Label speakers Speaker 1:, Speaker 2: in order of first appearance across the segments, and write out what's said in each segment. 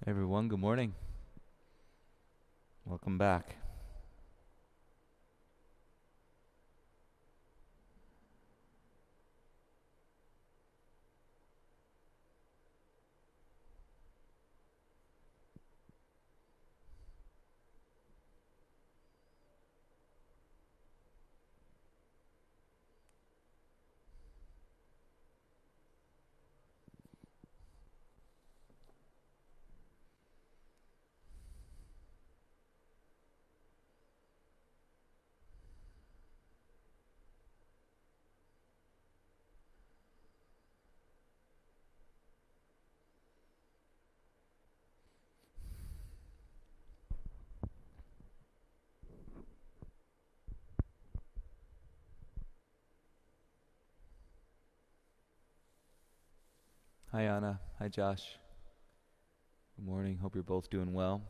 Speaker 1: Hey everyone, good morning. Welcome back. Hi Anna. Hi Josh. Good morning. Hope you're both doing well.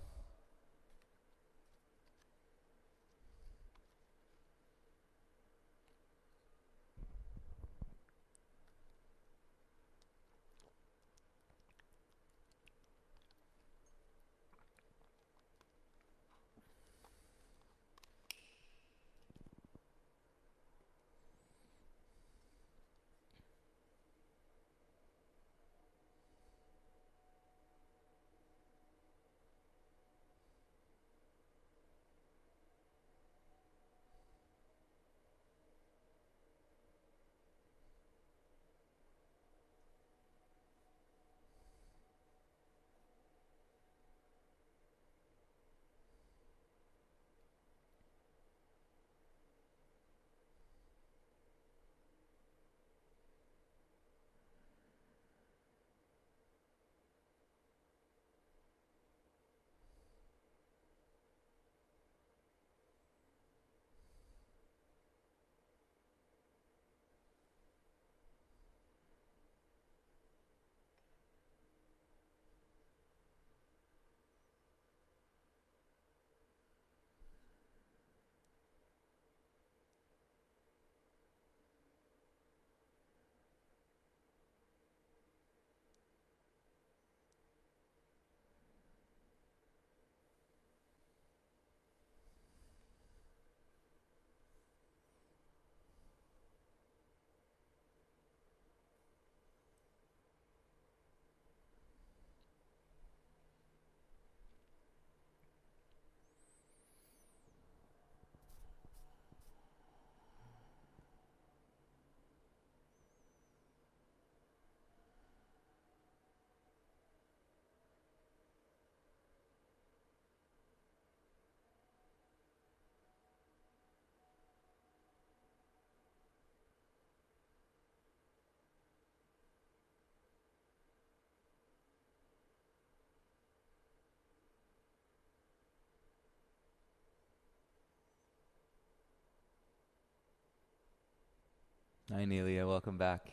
Speaker 1: Hi Nelia, welcome back.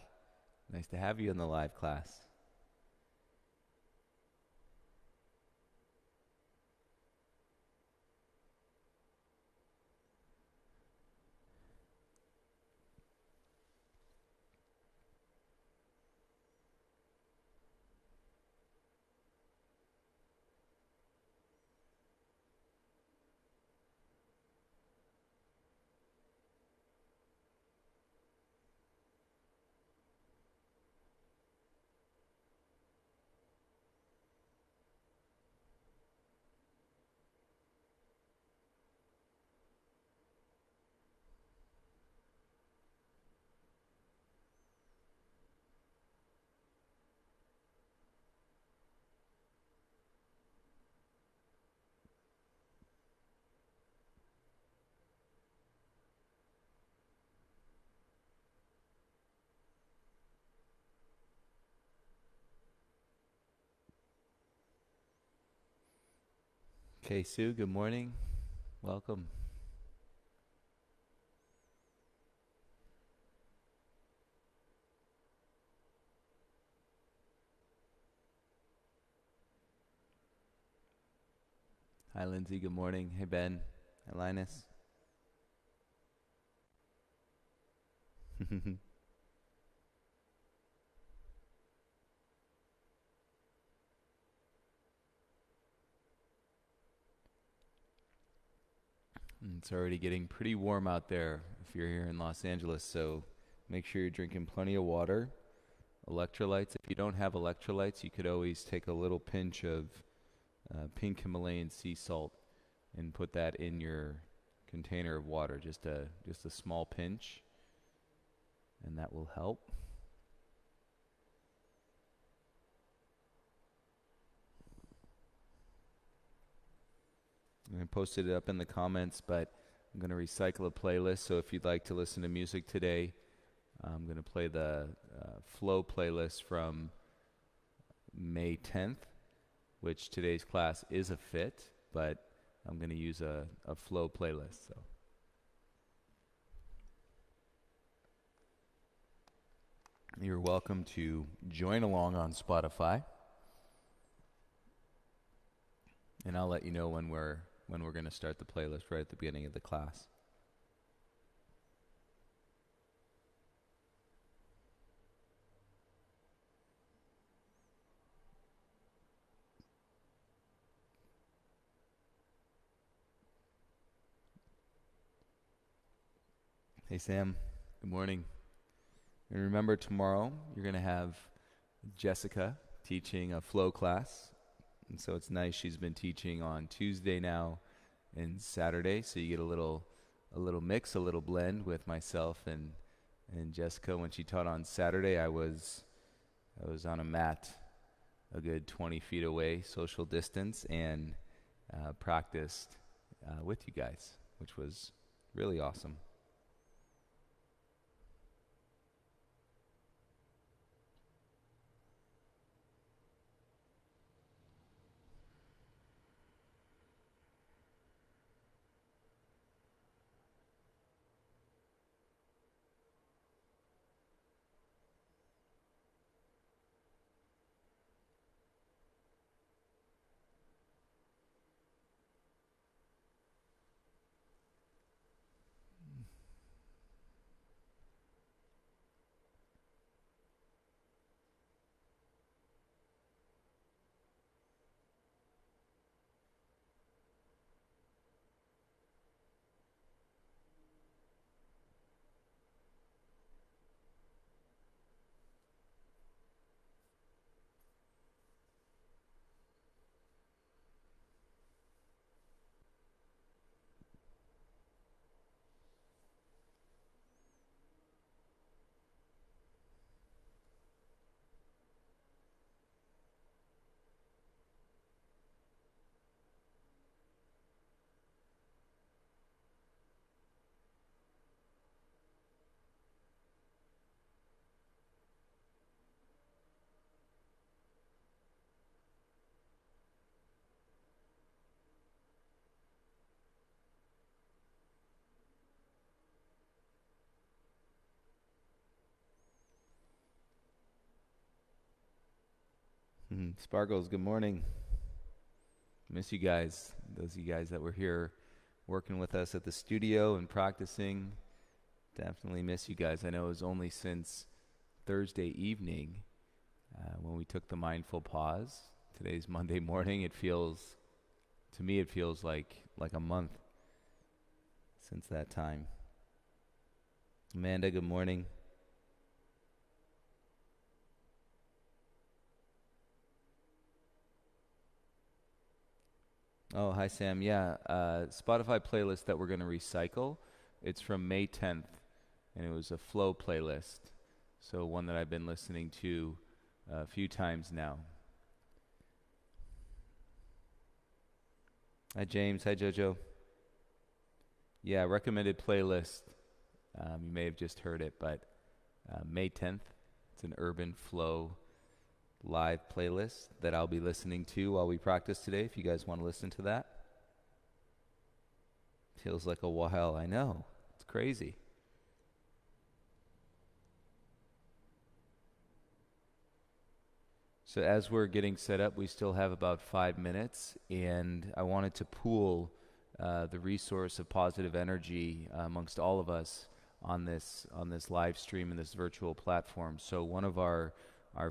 Speaker 1: Nice to have you in the live class. Okay, Sue, good morning. Welcome. Hi Lindsay, good morning. Hey Ben. Hi Linus. It's already getting pretty warm out there if you're here in Los Angeles, so make sure you're drinking plenty of water. Electrolytes. If you don't have electrolytes, you could always take a little pinch of pink Himalayan sea salt and put that in your container of water, just a small pinch, and that will help. I posted it up in the comments, but I'm going to recycle a playlist, so if you'd like to listen to music today, I'm going to play the Flow playlist from May 10th, which today's class is a fit, but I'm going to use a Flow playlist. So, you're welcome to join along on Spotify, and I'll let you know when we're going to start the playlist right at the beginning of the class. Hey Sam, good morning. And remember, tomorrow you're going to have Jessica teaching a flow class. And so it's nice, she's been teaching on Tuesday now and Saturday, so you get a little mix, a little blend with myself and Jessica. When she taught on Saturday, I was on a mat a good 20 feet away, social distance, and practiced with you guys, which was really awesome. Sparkles, good morning. Miss you guys. Those of you guys that were here working with us at the studio and practicing, definitely miss you guys. I know it was only since Thursday evening when we took the mindful pause. Today's Monday morning. To me, it feels like a month since that time. Amanda, good morning. Oh, hi, Sam. Yeah, Spotify playlist that we're going to recycle. It's from May 10th, and it was a flow playlist. So one that I've been listening to a few times now. Hi, James. Hi, Jojo. Yeah, recommended playlist. You may have just heard it, but May 10th. It's an urban flow live playlist that I'll be listening to while we practice today, if you guys want to listen to that. Feels like a while, I know. It's crazy. So as we're getting set up, we still have about 5 minutes, and I wanted to pool the resource of positive energy amongst all of us on this live stream and this virtual platform. So one of our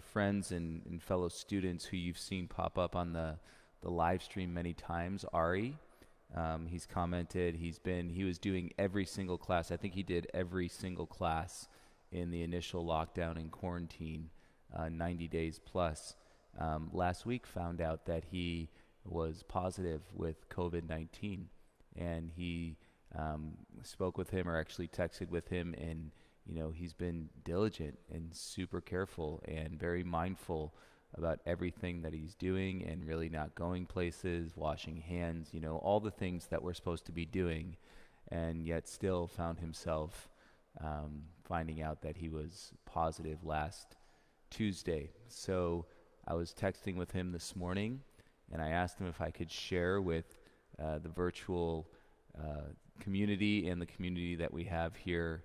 Speaker 1: friends and fellow students who you've seen pop up on the live stream many times, Ari, He's commented he was doing every single class. I think he did every single class in the initial lockdown and quarantine, 90 days plus. Last week found out that he was positive with COVID-19, and he spoke with him, or actually texted with him, and he's been diligent and super careful and very mindful about everything that he's doing, and really not going places, washing hands, all the things that we're supposed to be doing, and yet still found himself finding out that he was positive last Tuesday. So I was texting with him this morning, and I asked him if I could share with the virtual community and the community that we have here,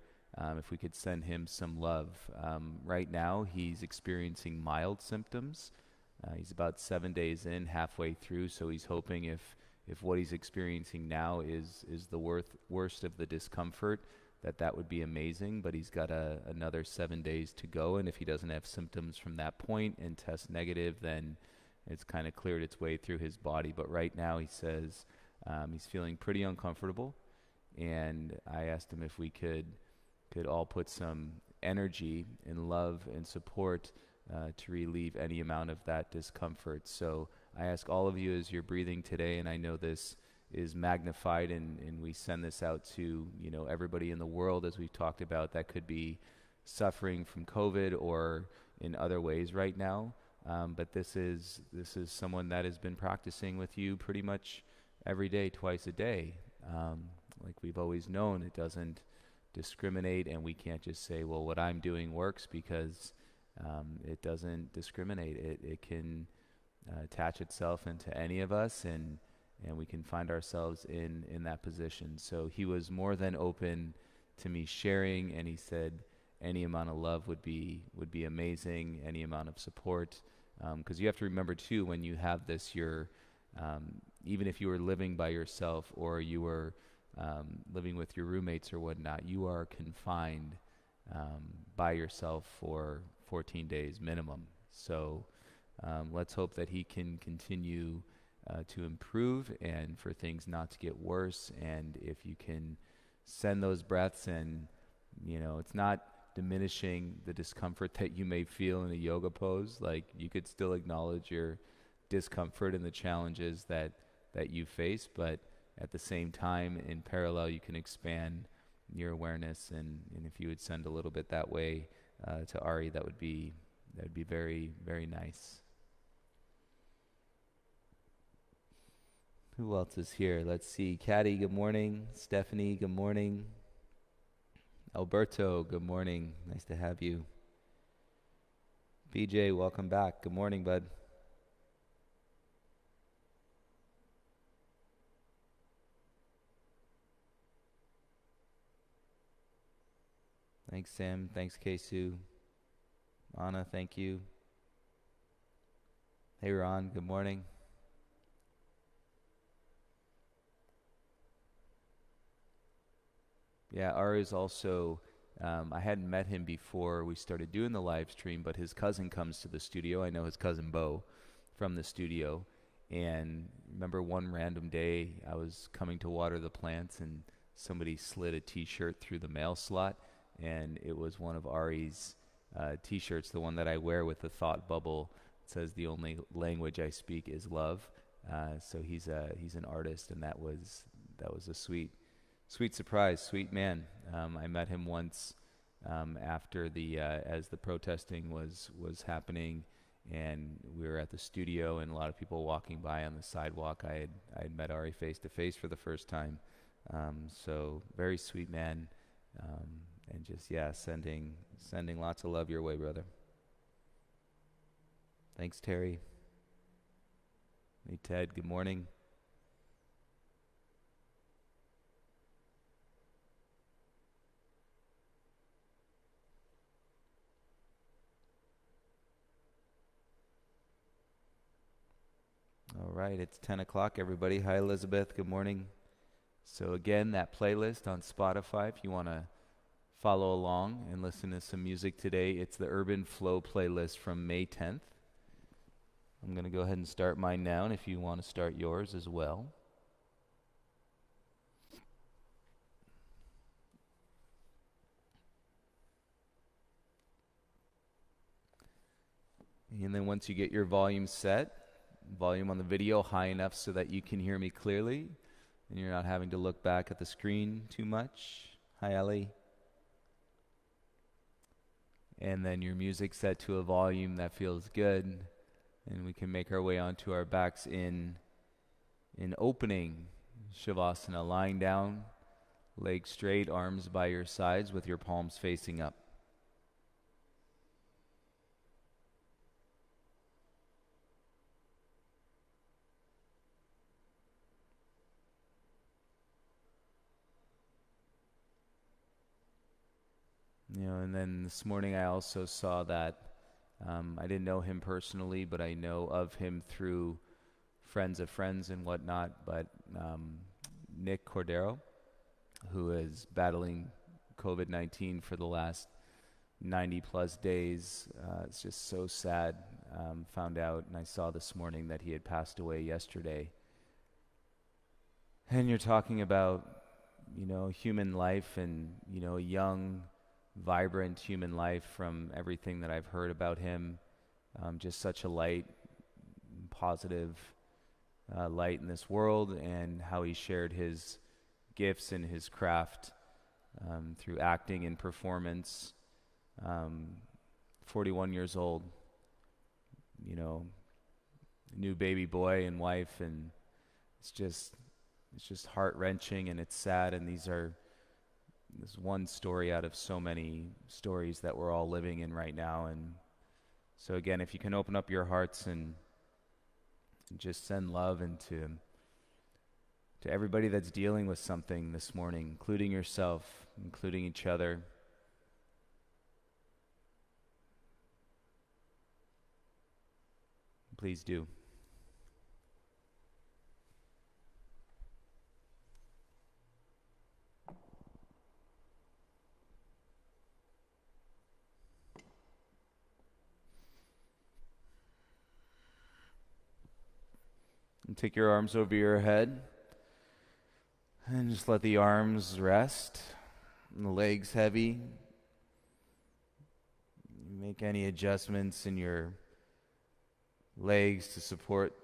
Speaker 1: if we could send him some love. Right now, he's experiencing mild symptoms. He's about 7 days in, halfway through, so he's hoping if what he's experiencing now is the worst of the discomfort, that would be amazing. But he's got another 7 days to go, and if he doesn't have symptoms from that point and test negative, then it's kind of cleared its way through his body. But right now, he says he's feeling pretty uncomfortable, and I asked him if we could all put some energy and love and support to relieve any amount of that discomfort. So I ask all of you, as you're breathing today, and I know this is magnified, and we send this out to everybody in the world, as we've talked about, that could be suffering from COVID or in other ways right now. But this is someone that has been practicing with you pretty much every day, twice a day. Like we've always known, it doesn't discriminate, and we can't just say, well, what I'm doing works, because it doesn't discriminate. It can attach itself into any of us, and we can find ourselves in that position. So he was more than open to me sharing, and he said any amount of love would be amazing, any amount of support, because you have to remember too, when you have this, you're even if you were living by yourself, or you were living with your roommates or whatnot, you are confined by yourself for 14 days minimum. So let's hope that he can continue to improve, and for things not to get worse. And if you can send those breaths, and it's not diminishing the discomfort that you may feel in a yoga pose. Like, you could still acknowledge your discomfort and the challenges that you face, but at the same time, in parallel, you can expand your awareness, and if you would send a little bit that way to Ari, that would be very, very nice. Who else is here? Let's see. Caddy, good morning. Stephanie, good morning. Alberto, good morning. Nice to have you. BJ, welcome back. Good morning, bud. Thanks, Sam. Thanks, Kesu. Anna, thank you. Hey, Ron, good morning. Yeah, Ari is also, I hadn't met him before we started doing the live stream, but his cousin comes to the studio. I know his cousin Bo from the studio. And remember one random day, I was coming to water the plants, and somebody slid a T-shirt through the mail slot, and it was one of Ari's T-shirts, the one that I wear with the thought bubble. It says, "The only language I speak is love." So he's an artist, and that was a sweet surprise, sweet man. I met him once after as the protesting was happening, and we were at the studio, and a lot of people walking by on the sidewalk. I had met Ari face to face for the first time. So very sweet man, and just sending lots of love your way, brother. Thanks, Terry. Hey, Ted. Good morning. All right, it's 10 o'clock, everybody. Hi, Elizabeth. Good morning. So again, that playlist on Spotify, if you want to follow along and listen to some music today, it's the Urban Flow playlist from May 10th. I'm going to go ahead and start mine now, and if you want to start yours as well. And then once you get your volume set, volume on the video high enough so that you can hear me clearly and you're not having to look back at the screen too much. Hi, Ellie. And then your music set to a volume that feels good, and we can make our way onto our backs in opening Shavasana, lying down, legs straight, arms by your sides with your palms facing up. And then this morning I also saw that I didn't know him personally, but I know of him through friends of friends and whatnot. But Nick Cordero, who is battling COVID-19 for the last 90 plus days, it's just so sad. Found out, and I saw this morning that he had passed away yesterday. And you're talking about, human life and, a young, vibrant human life from everything that I've heard about him. Just such a light, positive light in this world, and how he shared his gifts and his craft through acting and performance. 41 years old, new baby boy and wife, and it's just heart-wrenching and it's sad, and this is one story out of so many stories that we're all living in right now. And so again, if you can open up your hearts and just send love into to everybody that's dealing with something this morning, including yourself, including each other. Please do. And take your arms over your head and just let the arms rest and the legs heavy. Make any adjustments in your legs to support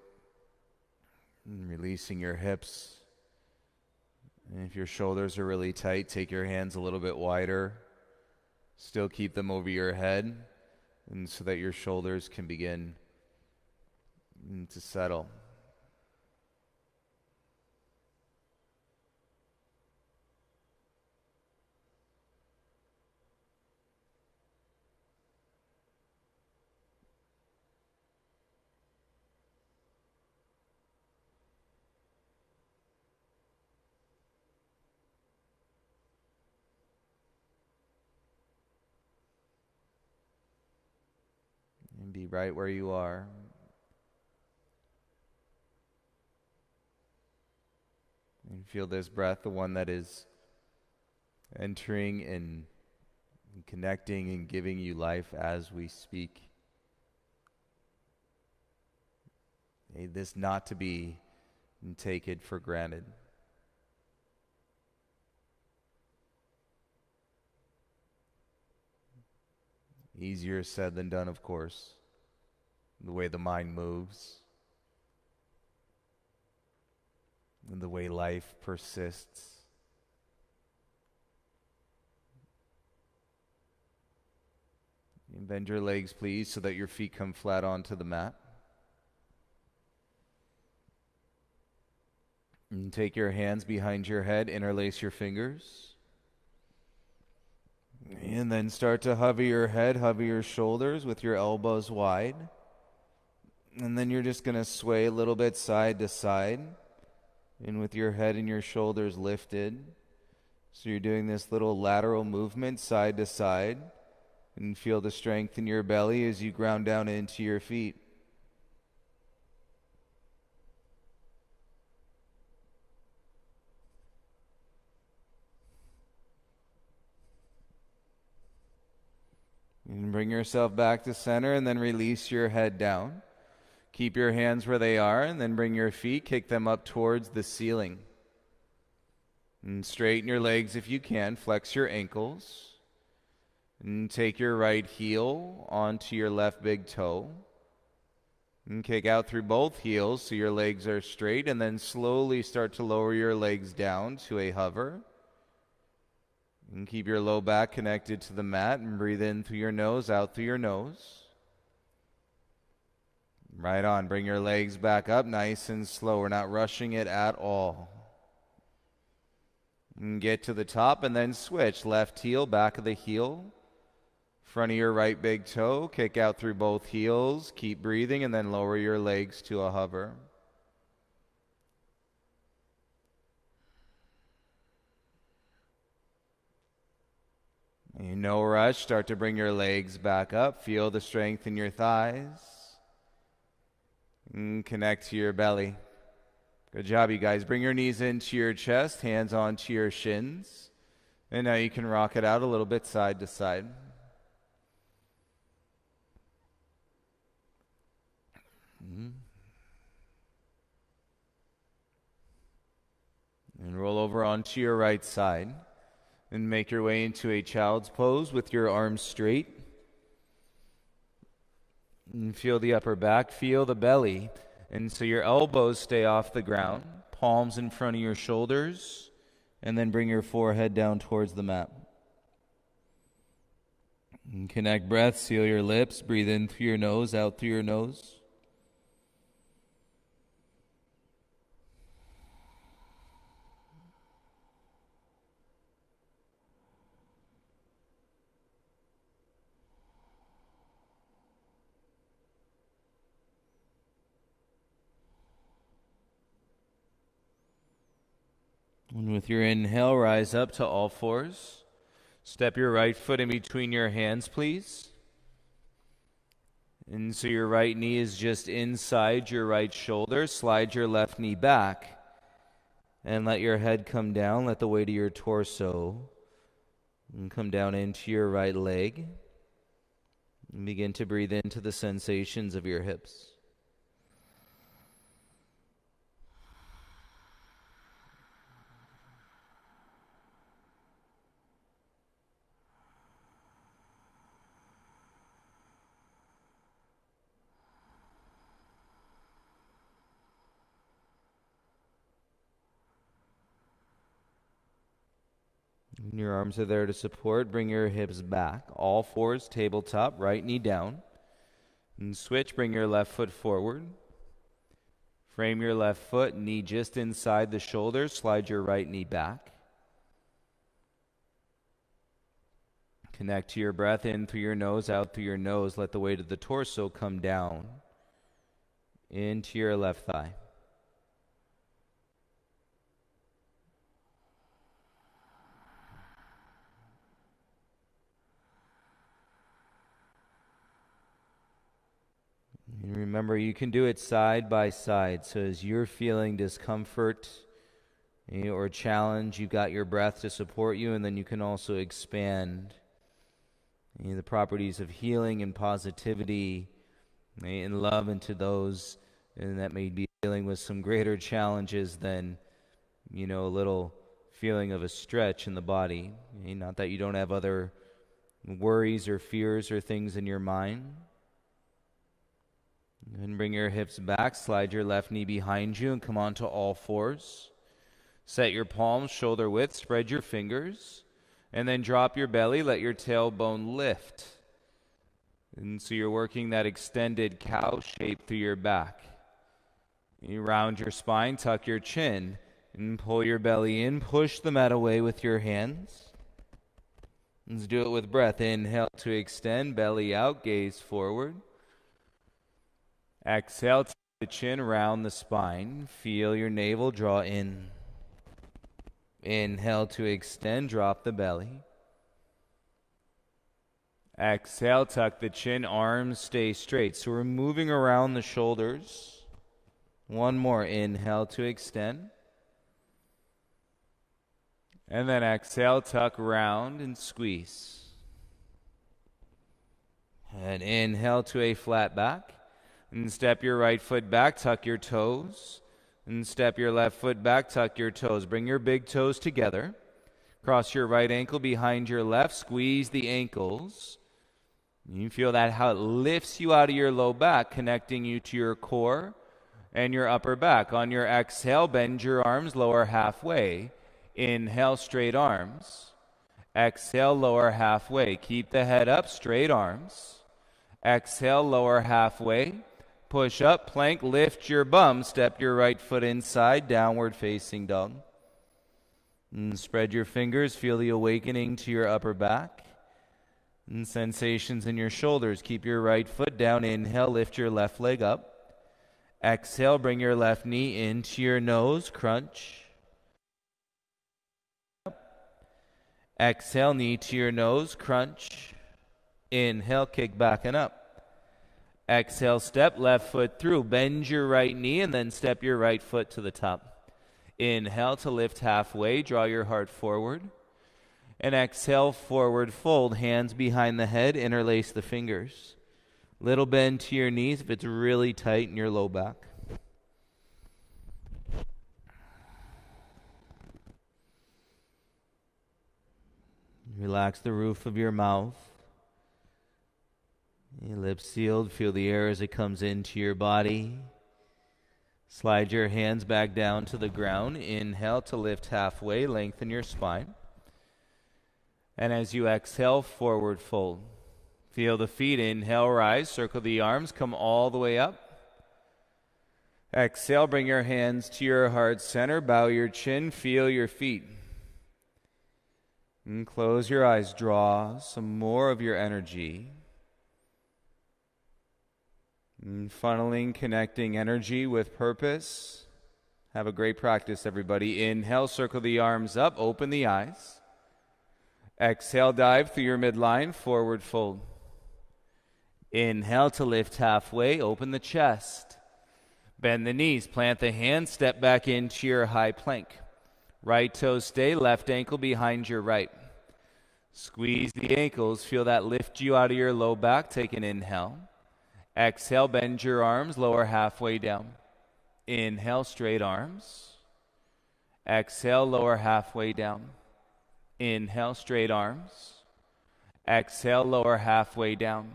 Speaker 1: and releasing your hips. And if your shoulders are really tight, take your hands a little bit wider. Still keep them over your head, and so that your shoulders can begin to settle. And be right where you are. And feel this breath, the one that is entering and connecting and giving you life as we speak. May this not to be and take it for granted. Easier said than done, of course, the way the mind moves, and the way life persists. And bend your legs, please, so that your feet come flat onto the mat. And take your hands behind your head, interlace your fingers. And then start to hover your head, hover your shoulders with your elbows wide. And then you're just going to sway a little bit side to side, and with your head and your shoulders lifted. So you're doing this little lateral movement side to side, and feel the strength in your belly as you ground down into your feet. And bring yourself back to center, and then release your head down. Keep your hands where they are, and then bring your feet, kick them up towards the ceiling. And straighten your legs if you can, flex your ankles. And take your right heel onto your left big toe. And kick out through both heels so your legs are straight, and then slowly start to lower your legs down to a hover. And keep your low back connected to the mat, and breathe in through your nose, out through your nose. Right on. Bring your legs back up nice and slow. We're not rushing it at all. And get to the top and then switch. Left heel, back of the heel. Front of your right big toe. Kick out through both heels. Keep breathing and then lower your legs to a hover. No rush. Start to bring your legs back up. Feel the strength in your thighs. And connect to your belly. Good job, you guys. Bring your knees into your chest, hands onto your shins. And now you can rock it out a little bit side to side. And roll over onto your right side. And make your way into a child's pose with your arms straight. And feel the upper back, feel the belly. And so your elbows stay off the ground, palms in front of your shoulders, and then bring your forehead down towards the mat. And connect breath, seal your lips, breathe in through your nose, out through your nose. And with your inhale, rise up to all fours. Step your right foot in between your hands, please. And so your right knee is just inside your right shoulder. Slide your left knee back. And let your head come down. Let the weight of your torso come down into your right leg. And begin to breathe into the sensations of your hips. And your arms are there to support. Bring your hips back. All fours, tabletop, right knee down. And switch, bring your left foot forward. Frame your left foot, knee just inside the shoulder. Slide your right knee back. Connect to your breath in through your nose, out through your nose. Let the weight of the torso come down into your left thigh. And remember, you can do it side by side. So as you're feeling discomfort or challenge, you've got your breath to support you, and then you can also expand the properties of healing and positivity and love into those and that may be dealing with some greater challenges than, a little feeling of a stretch in the body. Not that you don't have other worries or fears or things in your mind. And bring your hips back, slide your left knee behind you and come onto all fours. Set your palms shoulder width, spread your fingers, and then drop your belly, let your tailbone lift. And so you're working that extended cow shape through your back. You round your spine, tuck your chin, and pull your belly in. Push the mat away with your hands. Let's do it with breath. Inhale to extend, belly out, gaze forward. Exhale, tuck the chin, round the spine. Feel your navel draw in. Inhale to extend, drop the belly. Exhale, tuck the chin, arms stay straight. So we're moving around the shoulders. One more, inhale to extend. And then exhale, tuck round and squeeze. And inhale to a flat back. And step your right foot back, tuck your toes. And step your left foot back, tuck your toes. Bring your big toes together. Cross your right ankle behind your left. Squeeze the ankles. You feel that how it lifts you out of your low back, connecting you to your core and your upper back. On your exhale, bend your arms, lower halfway. Inhale, straight arms. Exhale, lower halfway. Keep the head up, straight arms. Exhale, lower halfway. Push up, plank, lift your bum. Step your right foot inside, downward facing dog. And spread your fingers, feel the awakening to your upper back. And sensations in your shoulders. Keep your right foot down. Inhale, lift your left leg up. Exhale, bring your left knee into your nose, crunch. Exhale, knee to your nose, crunch. Inhale, kick back and up. Exhale, step left foot through. Bend your right knee and then step your right foot to the top. Inhale to lift halfway. Draw your heart forward. And exhale, forward fold. Hands behind the head. Interlace the fingers. Little bend to your knees if it's really tight in your low back. Relax the roof of your mouth. Your lips sealed. Feel the air as it comes into your body. Slide your hands back down to the ground. Inhale to lift halfway. Lengthen your spine. And as you exhale, forward fold. Feel the feet. Inhale, rise. Circle the arms. Come all the way up. Exhale, bring your hands to your heart center. Bow your chin. Feel your feet. And close your eyes. Draw some more of your energy. And funneling, connecting energy with purpose. Have a great practice, everybody. Inhale, circle the arms up. Open the eyes. Exhale, dive through your midline. Forward fold. Inhale to lift halfway. Open the chest. Bend the knees. Plant the hands. Step back into your high plank. Right toe stay. Left ankle behind your right. Squeeze the ankles. Feel that lift you out of your low back. Take an inhale. Exhale. Bend your arms. Lower halfway down. Inhale. Straight arms. Exhale. Lower halfway down. Inhale. Straight arms. Exhale. Lower halfway down.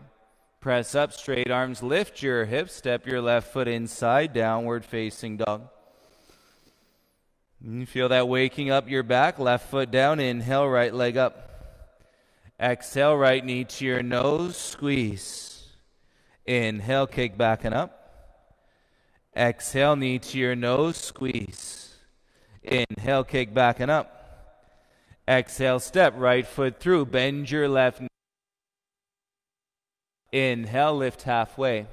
Speaker 1: Press up, straight arms, lift your hips, step your left foot inside, downward facing dog. You feel that waking up your back, left foot down, inhale, right leg up. Exhale, right knee to your nose, squeeze. Inhale, kick back and up. Exhale, knee to your nose, squeeze. Inhale, kick back and up. Exhale, step right foot through, bend your left knee. Inhale, lift halfway.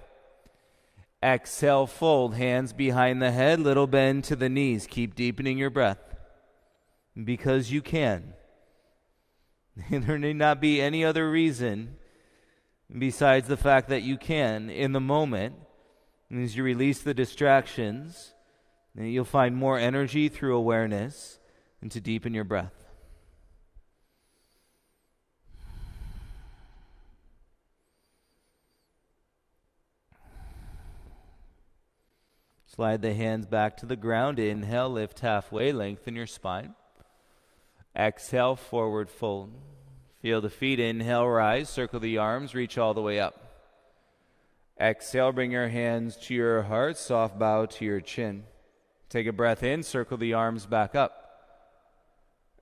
Speaker 1: Exhale, fold, hands behind the head, little bend to the knees. Keep deepening your breath because you can. There need not be any other reason besides the fact that you can in the moment. And as you release the distractions, you'll find more energy through awareness and to deepen your breath. Slide the hands back to the ground. Inhale, lift halfway, lengthen your spine. Exhale, forward fold. Feel the feet. Inhale, rise, circle the arms, reach all the way up. Exhale, bring your hands to your heart, soft bow to your chin. Take a breath in, circle the arms back up.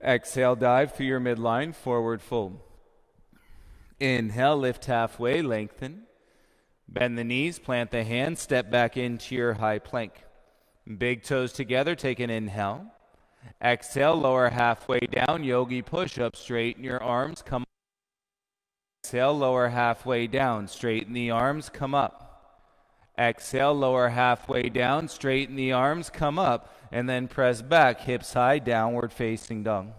Speaker 1: Exhale, dive through your midline, forward fold. Inhale, lift halfway, lengthen. Bend the knees, plant the hands, step back into your high plank. Big toes together, take an inhale. Exhale, lower halfway down, yogi push-up, straighten your arms, come up. Exhale, lower halfway down, straighten the arms, come up. Exhale, lower halfway down, straighten the arms, come up, and then press back, hips high, downward facing dog.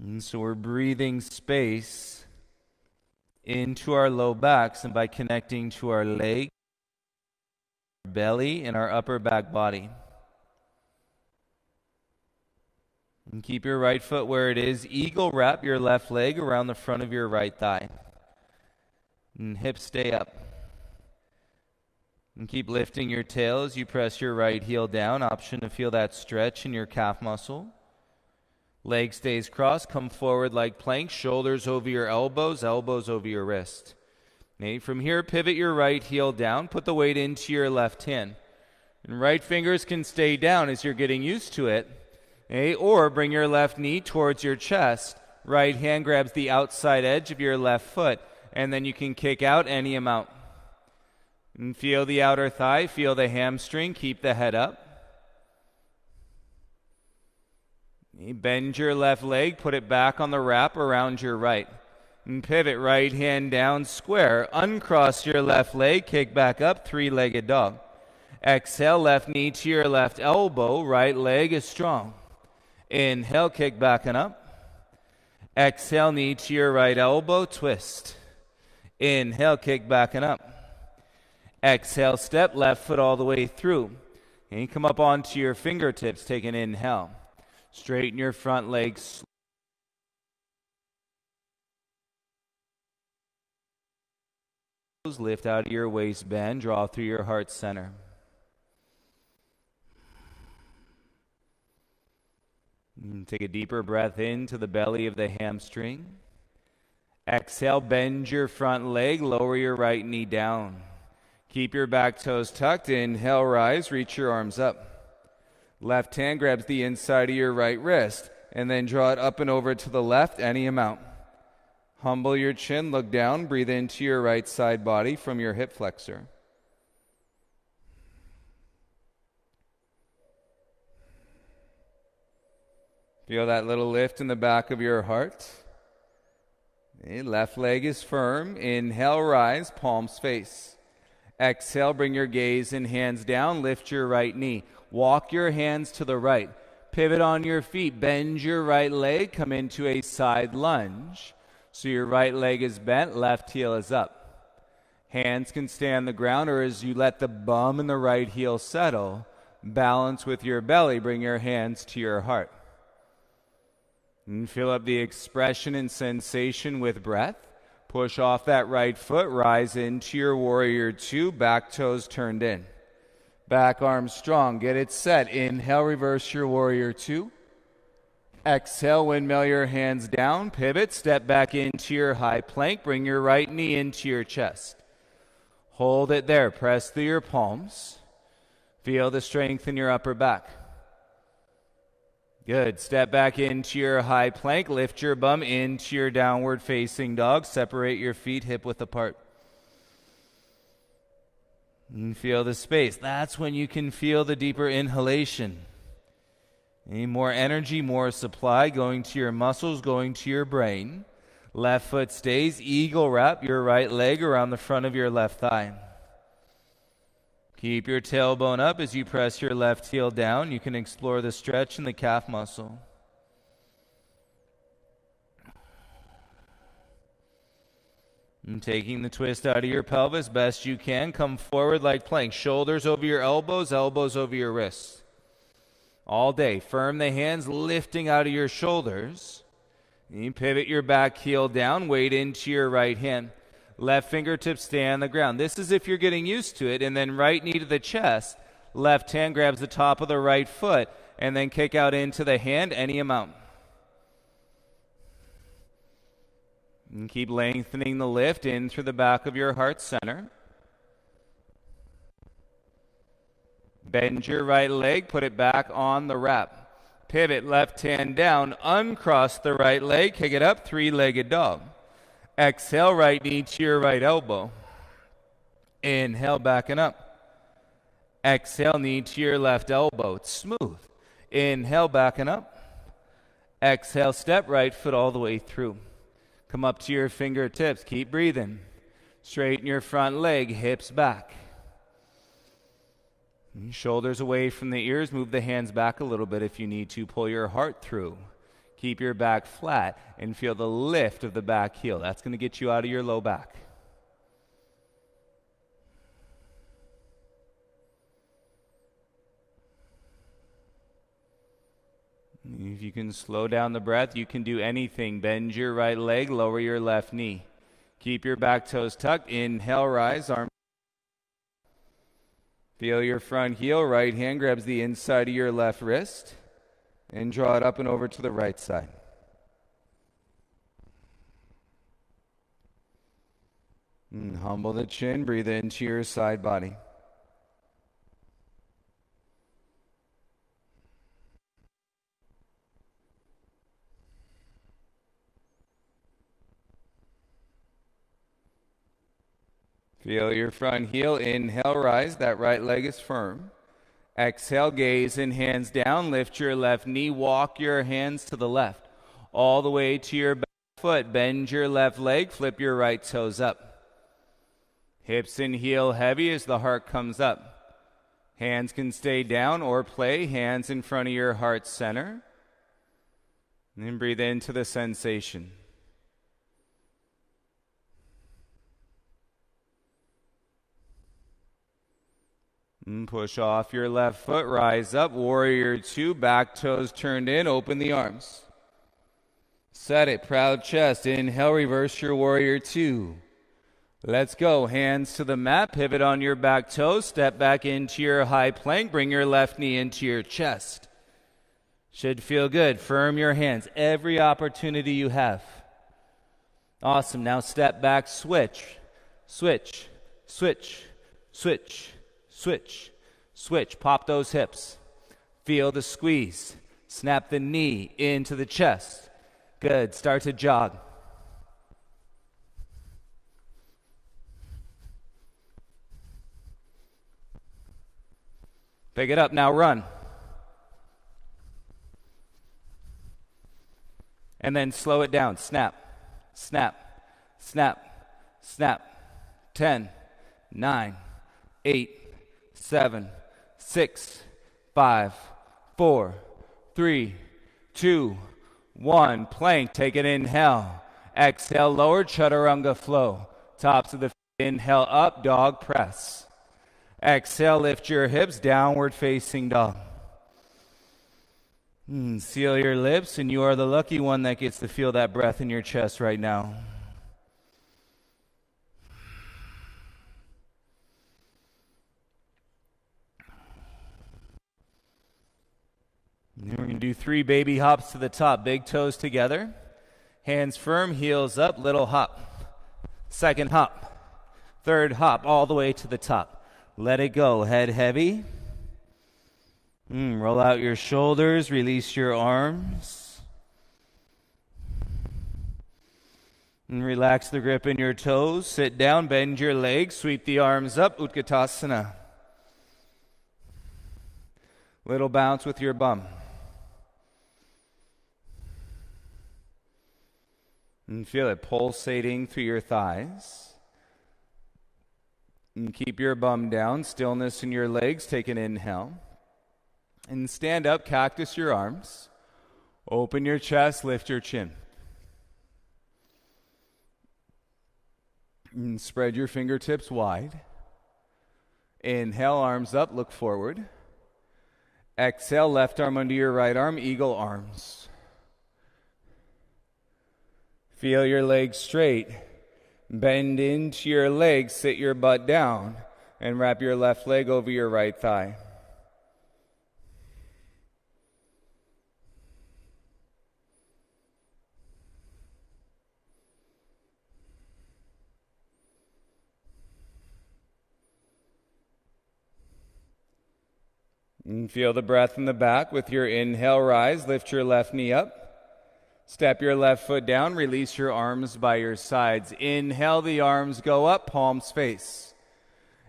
Speaker 1: And so we're breathing space into our low backs, and by connecting to our leg, our belly, and our upper back body. And keep your right foot where it is. Eagle, wrap your left leg around the front of your right thigh. And hips stay up. And keep lifting your tail as you press your right heel down. Option to feel that stretch in your calf muscle. Leg stays crossed. Come forward like plank. Shoulders over your elbows, elbows over your wrist. Okay, from here, pivot your right heel down. Put the weight into your left hand. And right fingers can stay down as you're getting used to it. Okay, or bring your left knee towards your chest. Right hand grabs the outside edge of your left foot. And then you can kick out any amount. And feel the outer thigh, feel the hamstring, keep the head up. Bend your left leg, put it back on the wrap around your right. And pivot right hand down square. Uncross your left leg, kick back up, three-legged dog. Exhale, left knee to your left elbow, right leg is strong. Inhale, kick back and up. Exhale, knee to your right elbow, twist. Inhale, kick back and up. Exhale, step, left foot all the way through. And you come up onto your fingertips, take an inhale. Straighten your front legs. Lift out of your waistband, draw through your heart center. And take a deeper breath into the belly of the hamstring. Exhale, bend your front leg, lower your right knee down. Keep your back toes tucked. Inhale, rise, reach your arms up. Left hand grabs the inside of your right wrist, and then draw it up and over to the left, any amount. Humble your chin, look down, breathe into your right side body from your hip flexor. Feel that little lift in the back of your heart. Okay, left leg is firm. Inhale, rise, palms face. Exhale, bring your gaze and hands down, lift your right knee. Walk your hands to the right. Pivot on your feet, bend your right leg, come into a side lunge. So your right leg is bent, left heel is up. Hands can stay on the ground, or as you let the bum and the right heel settle, balance with your belly, bring your hands to your heart. And fill up the expression and sensation with breath. Push off that right foot, rise into your warrior two, back toes turned in. Back arms strong, get it set. Inhale, reverse your warrior two. Exhale, windmill your hands down, pivot, step back into your high plank, bring your right knee into your chest. Hold it there, press through your palms. Feel the strength in your upper back. Good. Step back into your high plank. Lift your bum into your downward facing dog. Separate your feet hip width apart. And feel the space. That's when you can feel the deeper inhalation. More energy, more supply going to your muscles, going to your brain. Left foot stays. Eagle wrap your right leg around the front of your left thigh. Keep your tailbone up as you press your left heel down. You can explore the stretch in the calf muscle. And taking the twist out of your pelvis best you can. Come forward like plank. Shoulders over your elbows, elbows over your wrists. All day. Firm the hands, lifting out of your shoulders. You pivot your back heel down, weight into your right hand. Left fingertips stay on the ground. This is if you're getting used to it. And then right knee to the chest. Left hand grabs the top of the right foot. And then kick out into the hand, any amount. And keep lengthening the lift in through the back of your heart center. Bend your right leg, put it back on the wrap. Pivot, left hand down, uncross the right leg, kick it up, three-legged dog. Exhale, right knee to your right elbow. Inhale, back and up. Exhale, knee to your left elbow. It's smooth. Inhale, back and up. Exhale, step right foot all the way through. Come up to your fingertips. Keep breathing. Straighten your front leg, hips back. Shoulders away from the ears. Move the hands back a little bit if you need to. Pull your heart through. Keep your back flat and feel the lift of the back heel. That's going to get you out of your low back. If you can slow down the breath, you can do anything. Bend your right leg, lower your left knee. Keep your back toes tucked. Inhale, rise, arm. Feel your front heel. Right hand grabs the inside of your left wrist. And draw it up and over to the right side. And humble the chin. Breathe into your side body. Feel your front heel. Inhale, rise. That right leg is firm. Exhale, gaze and hands down. Lift your left knee. Walk your hands to the left. All the way to your back foot. Bend your left leg. Flip your right toes up. Hips and heel heavy as the heart comes up. Hands can stay down or play. Hands in front of your heart center. And then breathe into the sensation. And push off your left foot, rise up, warrior two, back toes turned in, open the arms. Set it, proud chest, inhale, reverse your warrior two. Let's go, hands to the mat, pivot on your back toes, step back into your high plank, bring your left knee into your chest. Should feel good, firm your hands, every opportunity you have. Awesome, now step back, switch, switch, switch, switch. Switch, switch, pop those hips. Feel the squeeze. Snap the knee into the chest. Good, start to jog. Pick it up, now run. And then slow it down, snap, snap, snap, snap. 10, 9, 8, 7, 6, 5, 4, 3, 2, 1. Plank, take an inhale. Exhale, lower chaturanga flow. Tops of the feet, inhale up, dog press. Exhale, lift your hips, downward facing dog. Seal your lips, and you are the lucky one that gets to feel that breath in your chest right now. We're going to do 3 baby hops to the top. Big toes together. Hands firm, heels up, little hop. Second hop. Third hop, all the way to the top. Let it go. Head heavy. Roll out your shoulders. Release your arms. And relax the grip in your toes. Sit down, bend your legs. Sweep the arms up. Utkatasana. Little bounce with your bum. And feel it pulsating through your thighs. And keep your bum down, stillness in your legs. Take an inhale. And stand up, cactus your arms. Open your chest, lift your chin. And spread your fingertips wide. Inhale, arms up, look forward. Exhale, left arm under your right arm, eagle arms. Feel your legs straight. Bend into your legs, sit your butt down, and wrap your left leg over your right thigh. And feel the breath in the back. With your inhale, rise, lift your left knee up. Step your left foot down, release your arms by your sides. Inhale, the arms go up, palms face.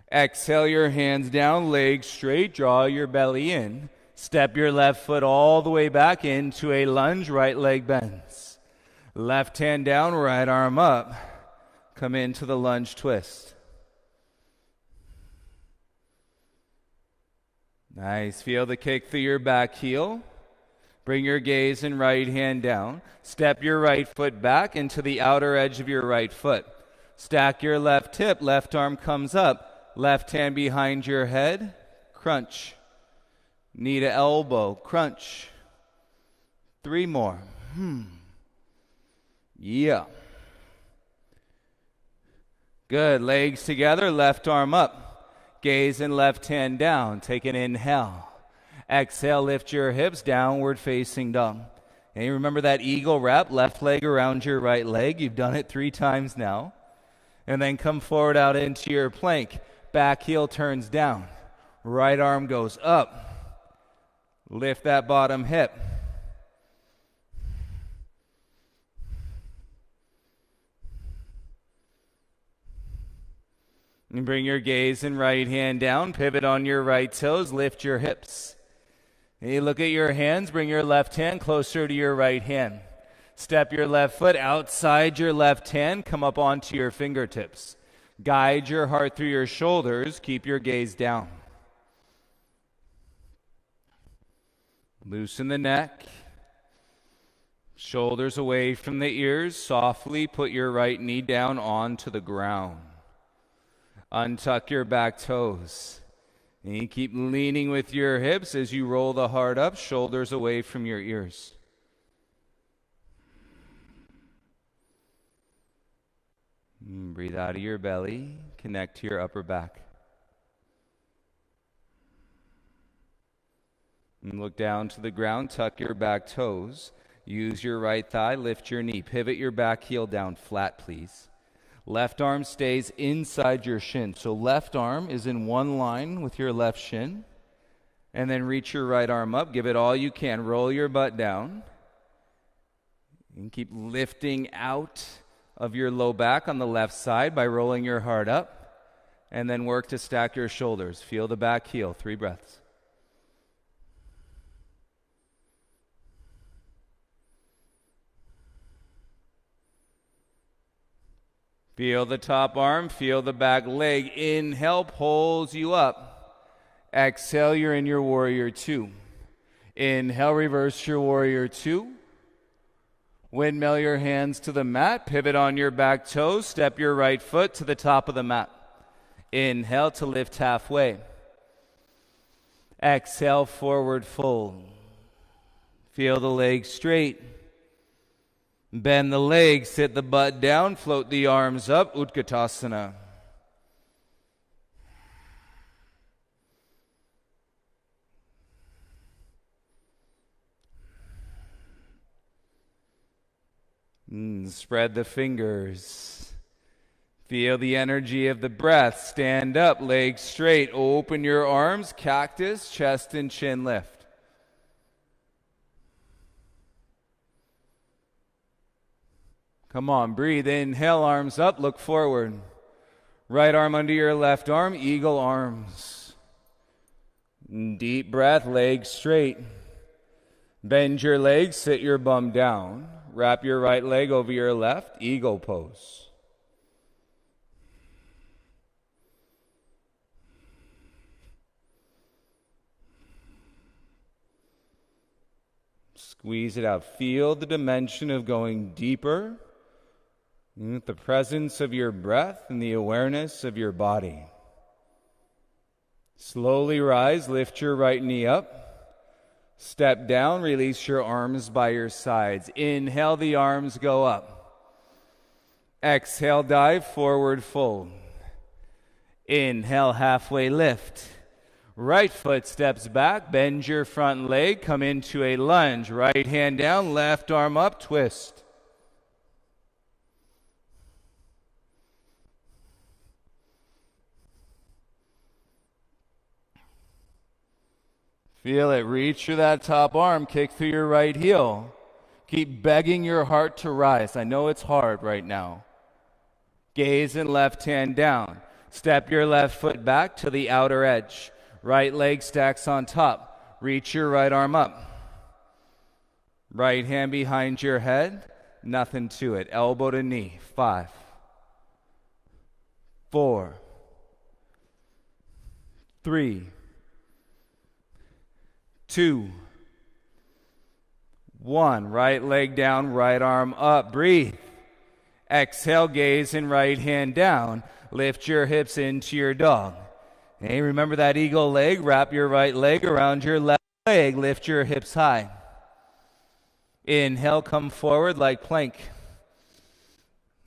Speaker 1: Exhale, your hands down, legs straight, draw your belly in. Step your left foot all the way back into a lunge, right leg bends. Left hand down, right arm up. Come into the lunge twist. Nice, feel the kick through your back heel. Bring your gaze and right hand down. Step your right foot back into the outer edge of your right foot. Stack your left hip, left arm comes up. Left hand behind your head, crunch. Knee to elbow, crunch. 3 more. Yeah. Good, legs together, left arm up. Gaze and left hand down. Take an inhale. Exhale, lift your hips, downward facing dog. And you remember that eagle wrap, left leg around your right leg. You've done it 3 times now. And then come forward out into your plank. Back heel turns down. Right arm goes up. Lift that bottom hip. And bring your gaze and right hand down. Pivot on your right toes. Lift your hips. And you look at your hands. Bring your left hand closer to your right hand. Step your left foot outside your left hand. Come up onto your fingertips. Guide your heart through your shoulders. Keep your gaze down. Loosen the neck. Shoulders away from the ears. Softly put your right knee down onto the ground. Untuck your back toes. And you keep leaning with your hips as you roll the heart up, shoulders away from your ears. And breathe out of your belly. Connect to your upper back. And look down to the ground. Tuck your back toes. Use your right thigh. Lift your knee. Pivot your back heel down flat, please. Left arm stays inside your shin. So left arm is in one line with your left shin. And then reach your right arm up. Give it all you can. Roll your butt down. And keep lifting out of your low back on the left side by rolling your heart up. And then work to stack your shoulders. Feel the back heel. 3 breaths. Feel the top arm, feel the back leg. Inhale, pulls you up. Exhale, you're in your warrior 2. Inhale, reverse your warrior 2. Windmill your hands to the mat. Pivot on your back toes. Step your right foot to the top of the mat. Inhale to lift halfway. Exhale, forward fold. Feel the legs straight. Bend the legs, sit the butt down, float the arms up, Utkatasana. Spread the fingers. Feel the energy of the breath. Stand up, legs straight. Open your arms, cactus, chest and chin lift. Come on, breathe. Inhale, arms up, look forward. Right arm under your left arm, eagle arms. Deep breath, legs straight. Bend your legs, sit your bum down. Wrap your right leg over your left, eagle pose. Squeeze it out. Feel the dimension of going deeper. With the presence of your breath and the awareness of your body. Slowly rise, lift your right knee up. Step down, release your arms by your sides. Inhale, the arms go up. Exhale, dive, forward fold. Inhale, halfway lift. Right foot steps back, bend your front leg, come into a lunge. Right hand down, left arm up, twist. Feel it. Reach through that top arm. Kick through your right heel. Keep begging your heart to rise. I know it's hard right now. Gaze and left hand down. Step your left foot back to the outer edge. Right leg stacks on top. Reach your right arm up. Right hand behind your head. Nothing to it. Elbow to knee. 5, 4, 3, 2, 1. Right leg down, right arm up. Breathe. Exhale, gaze and right hand down. Lift your hips into your dog. Hey, remember that eagle leg? Wrap your right leg around your left leg. Lift your hips high. Inhale, come forward like plank.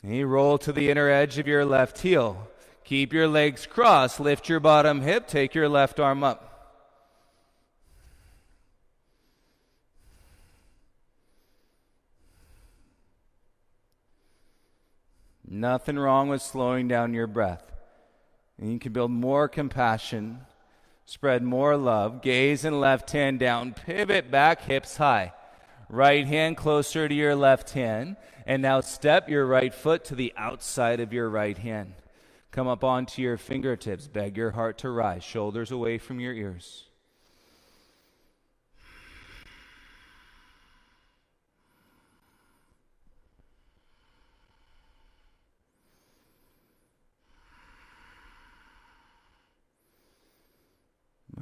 Speaker 1: Hey, roll to the inner edge of your left heel. Keep your legs crossed. Lift your bottom hip. Take your left arm up. Nothing wrong with slowing down your breath. And you can build more compassion, spread more love. Gaze and left hand down. Pivot back, hips high. Right hand closer to your left hand. And now step your right foot to the outside of your right hand. Come up onto your fingertips. Beg your heart to rise. Shoulders away from your ears.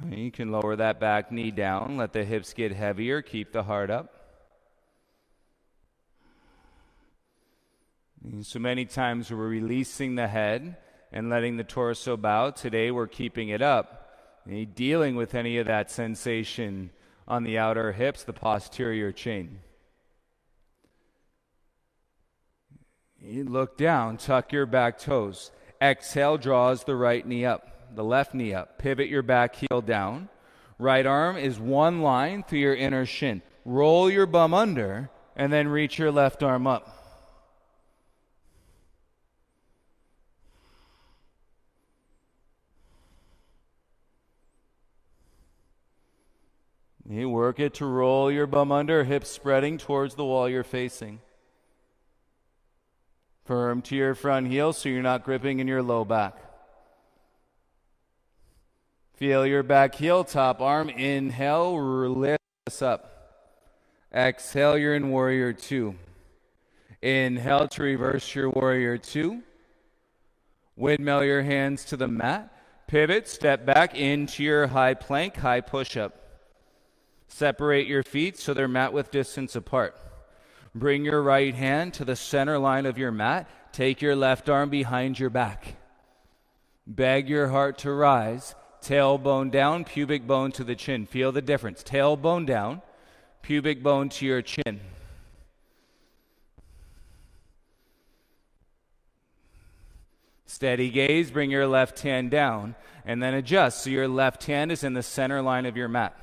Speaker 1: You can lower that back knee down. Let the hips get heavier. Keep the heart up. And so many times we're releasing the head and letting the torso bow. Today we're keeping it up. And dealing with any of that sensation on the outer hips, the posterior chain. You look down, tuck your back toes. Exhale, draws the right knee up, the left knee up. Pivot your back heel down. Right arm is one line through your inner shin. Roll your bum under and then reach your left arm up. You work it to roll your bum under, hips spreading towards the wall you're facing. Firm to your front heel so you're not gripping in your low back. Feel your back heel, top arm. Inhale, lift us up. Exhale, you're in warrior two. Inhale to reverse your warrior two. Windmill your hands to the mat. Pivot, step back into your high plank, high push-up. Separate your feet so they're mat width distance apart. Bring your right hand to the center line of your mat. Take your left arm behind your back. Beg your heart to rise. Tailbone down, pubic bone to the chin. Feel the difference. Tailbone down, pubic bone to your chin. Steady gaze, bring your left hand down, and then adjust so your left hand is in the center line of your mat.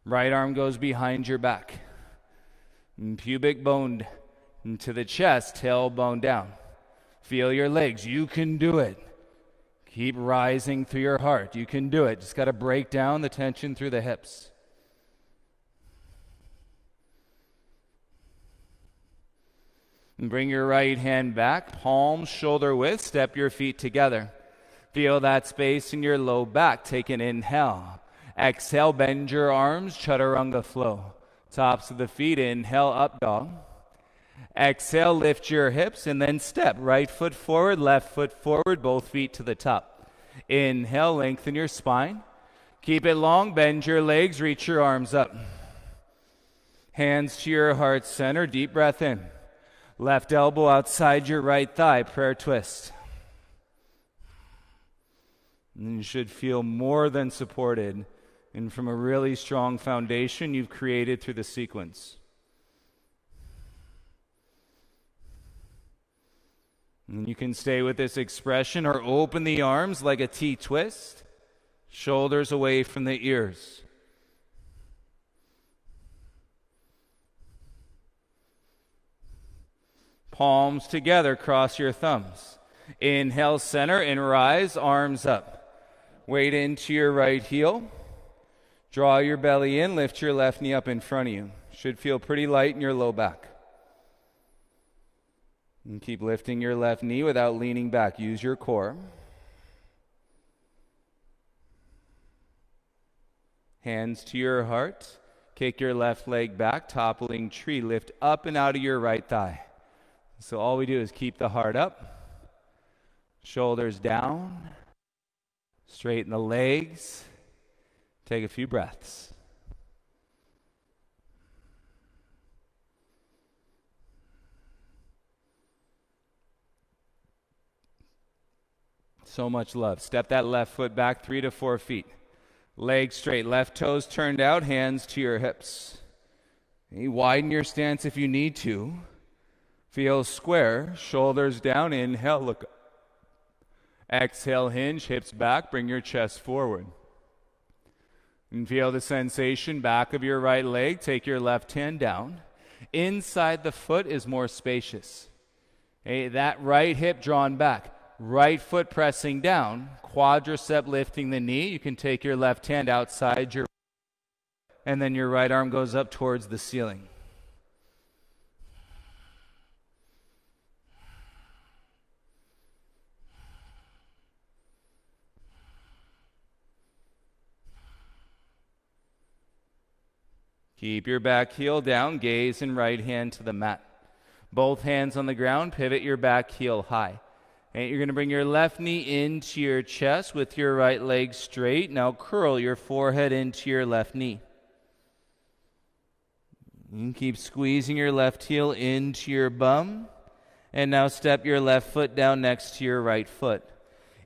Speaker 1: Right arm goes behind your back. And pubic bone to the chest, tailbone down. Feel your legs. You can do it. Keep rising through your heart. You can do it. Just got to break down the tension through the hips. And bring your right hand back, palms shoulder width. Step your feet together. Feel that space in your low back. Take an inhale. Exhale, bend your arms, chaturanga flow. Tops of the feet, inhale, up dog. Exhale, lift your hips, and then step. Right foot forward, left foot forward, both feet to the top. Inhale, lengthen your spine. Keep it long, bend your legs, reach your arms up. Hands to your heart center, deep breath in. Left elbow outside your right thigh, prayer twist. And you should feel more than supported and from a really strong foundation you've created through the sequence. And you can stay with this expression or open the arms like a T-twist, shoulders away from the ears. Palms together, cross your thumbs. Inhale, center, and rise, arms up. Weight into your right heel. Draw your belly in, lift your left knee up in front of you. Should feel pretty light in your low back. And keep lifting your left knee without leaning back. Use your core. Hands to your heart. Kick your left leg back, toppling tree. Lift up and out of your right thigh. So all we do is keep the heart up. Shoulders down. Straighten the legs. Take a few breaths. So much love. Step that left foot back 3 to 4 feet. Legs straight, left toes turned out, hands to your hips. You widen your stance if you need to. Feel square, shoulders down, inhale, look up.
Speaker 2: Exhale, hinge, hips back, bring your chest forward. And feel the sensation back of your right leg. Take your left hand down. Inside the foot is more spacious. Okay, that right hip drawn back. Right foot pressing down. Quadricep lifting the knee. You can take your left hand outside your, and then your right arm goes up towards the ceiling. Keep your back heel down, gaze and right hand to the mat. Both hands on the ground, pivot your back heel high. And you're going to bring your left knee into your chest with your right leg straight. Now curl your forehead into your left knee. And keep squeezing your left heel into your bum. And now step your left foot down next to your right foot.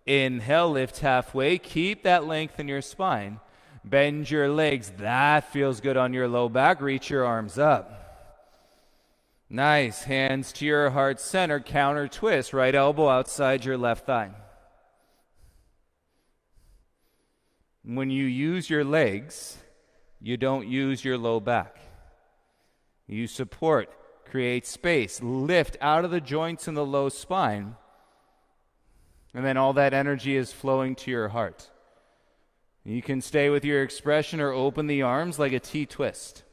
Speaker 2: Inhale, lift halfway. Keep that length in your spine. Bend your legs. That feels good on your low back. Reach your arms up. Nice. Hands to your heart center. Counter twist. Right elbow outside your left thigh. When you use your legs, you don't use your low back. You support, create space, lift out of the joints in the low spine, and then all that energy is flowing to your heart. You can stay with your expression or open the arms like a T-twist.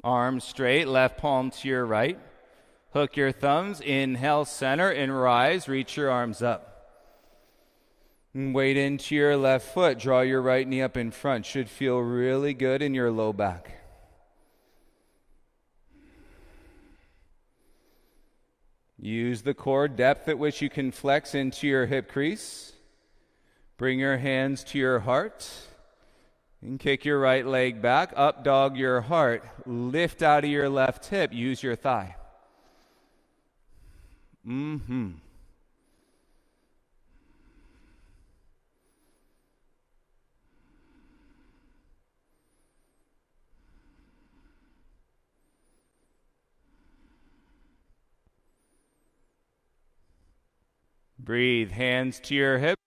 Speaker 2: Arms straight, left palm to your right. Hook your thumbs, inhale, center, and rise. Reach your arms up. And weight into your left foot. Draw your right knee up in front. Should feel really good in your low back. Use the core depth at which you can flex into your hip crease. Bring your hands to your heart. And kick your right leg back. Up dog your heart. Lift out of your left hip. Use your thigh. Breathe. Hands to your hip.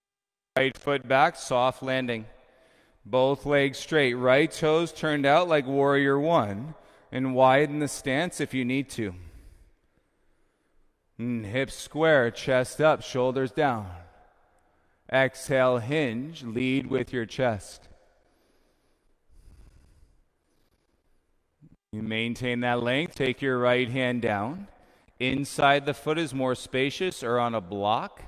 Speaker 2: Right foot back. Soft landing. Both legs straight. Right toes turned out like warrior one. And widen the stance if you need to. Hips square. Chest up. Shoulders down. Exhale. Hinge. Lead with your chest. You maintain that length. Take your right hand down. Inside the foot is more spacious or on a block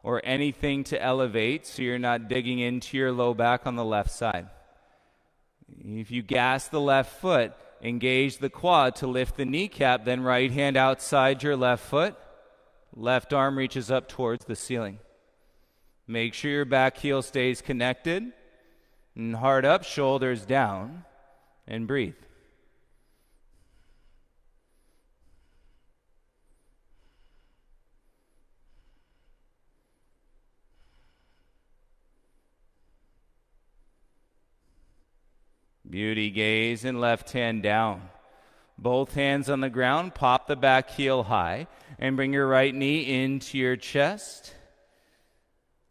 Speaker 2: or anything to elevate so you're not digging into your low back on the left side. If you gas the left foot, engage the quad to lift the kneecap, then right hand outside your left foot, left arm reaches up towards the ceiling. Make sure your back heel stays connected, and heart up, shoulders down, and breathe. Beauty, gaze and left hand down. Both hands on the ground, pop the back heel high and bring your right knee into your chest.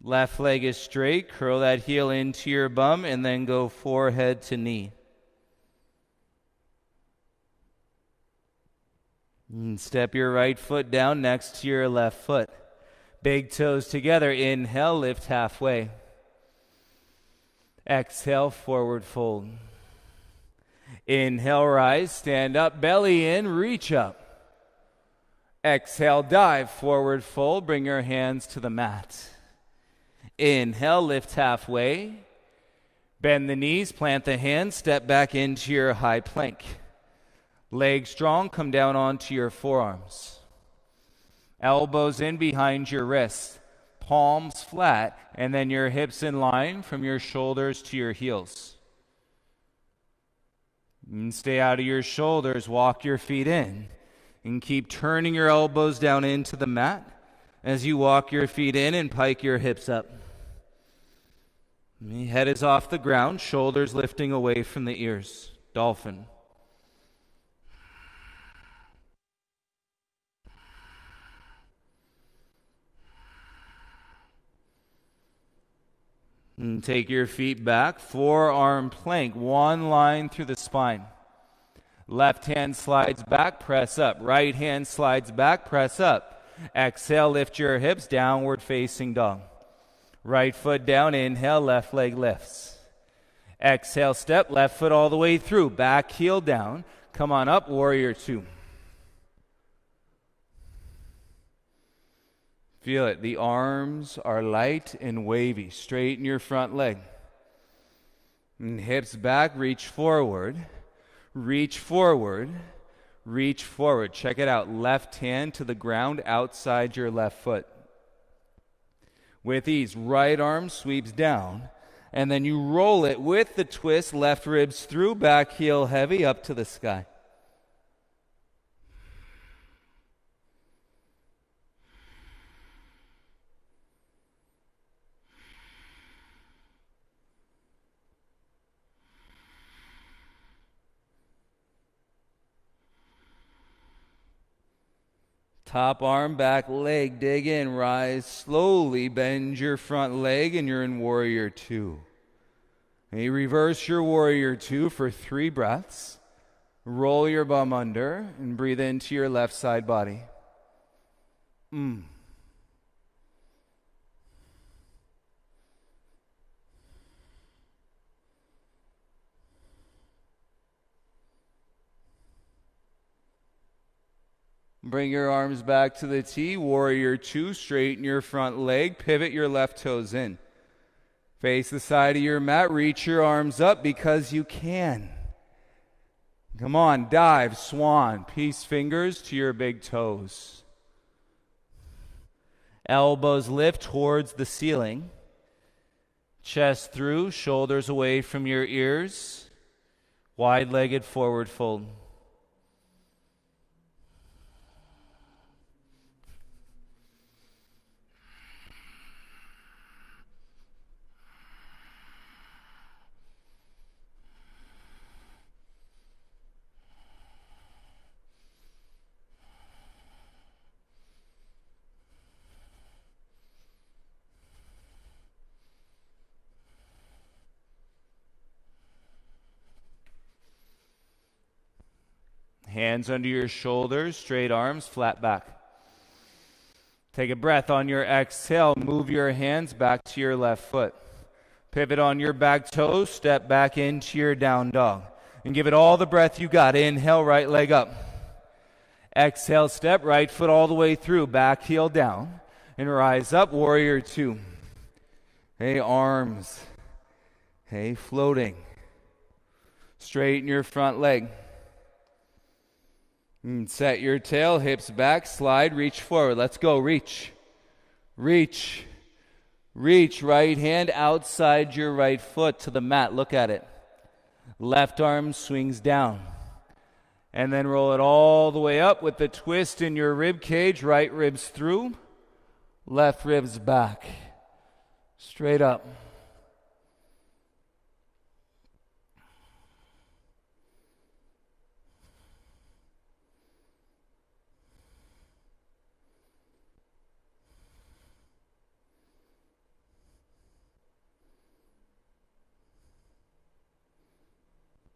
Speaker 2: Left leg is straight, curl that heel into your bum and then go forehead to knee. And step your right foot down next to your left foot. Big toes together, inhale, lift halfway. Exhale, forward fold. Inhale, rise, stand up, belly in, reach up. Exhale, dive, forward fold, bring your hands to the mat. Inhale, lift halfway. Bend the knees, plant the hands, step back into your high plank. Legs strong, come down onto your forearms. Elbows in behind your wrists. Palms flat, and then your hips in line from your shoulders to your heels. And stay out of your shoulders, walk your feet in, and keep turning your elbows down into the mat as you walk your feet in and pike your hips up. Head is off the ground, shoulders lifting away from the ears. Dolphin. And take your feet back, forearm plank, one line through the spine. Left hand slides back, press up. Right hand slides back, press up. Exhale, lift your hips, downward facing dog. Right foot down, inhale, left leg lifts. Exhale, step, left foot all the way through, back heel down. Come on up, warrior two. Feel it. The arms are light and wavy. Straighten your front leg. And hips back, reach forward. Reach forward. Reach forward. Check it out. Left hand to the ground outside your left foot. With ease, right arm sweeps down. And then you roll it with the twist. Left ribs through, back heel heavy up to the sky. Top arm, back leg, dig in, rise slowly, bend your front leg, and you're in warrior two. And you reverse your warrior two for 3 breaths. Roll your bum under and breathe into your left side body. Bring your arms back to the T. Warrior two. Straighten your front leg. Pivot your left toes in. Face the side of your mat. Reach your arms up because you can. Come on, dive, swan. Peace fingers to your big toes. Elbows lift towards the ceiling. Chest through, shoulders away from your ears. Wide-legged forward fold. Hands under your shoulders, straight arms, flat back. Take a breath on your exhale. Move your hands back to your left foot. Pivot on your back toes, step back into your down dog. And give it all the breath you got. Inhale, right leg up. Exhale, step, right foot all the way through, back heel down. And rise up, warrior two. Hey, arms. Hey, floating. Straighten your front leg. And set your tail, hips back, slide, reach forward. Let's go. Reach. Reach. Reach. Right hand outside your right foot to the mat. Look at it. Left arm swings down. And then roll it all the way up with the twist in your rib cage. Right ribs through. Left ribs back. Straight up.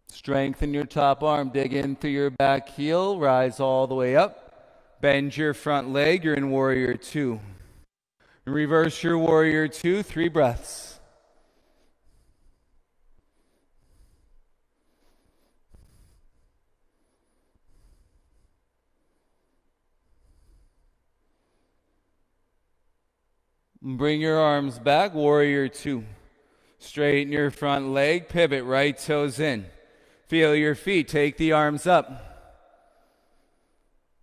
Speaker 2: Strengthen your top arm. Dig in through your back heel. Rise all the way up. Bend your front leg. You're in warrior two. Reverse your warrior two. 3 breaths. Bring your arms back. Warrior two. Straighten your front leg. Pivot. Right toes in. Feel your feet. Take the arms up.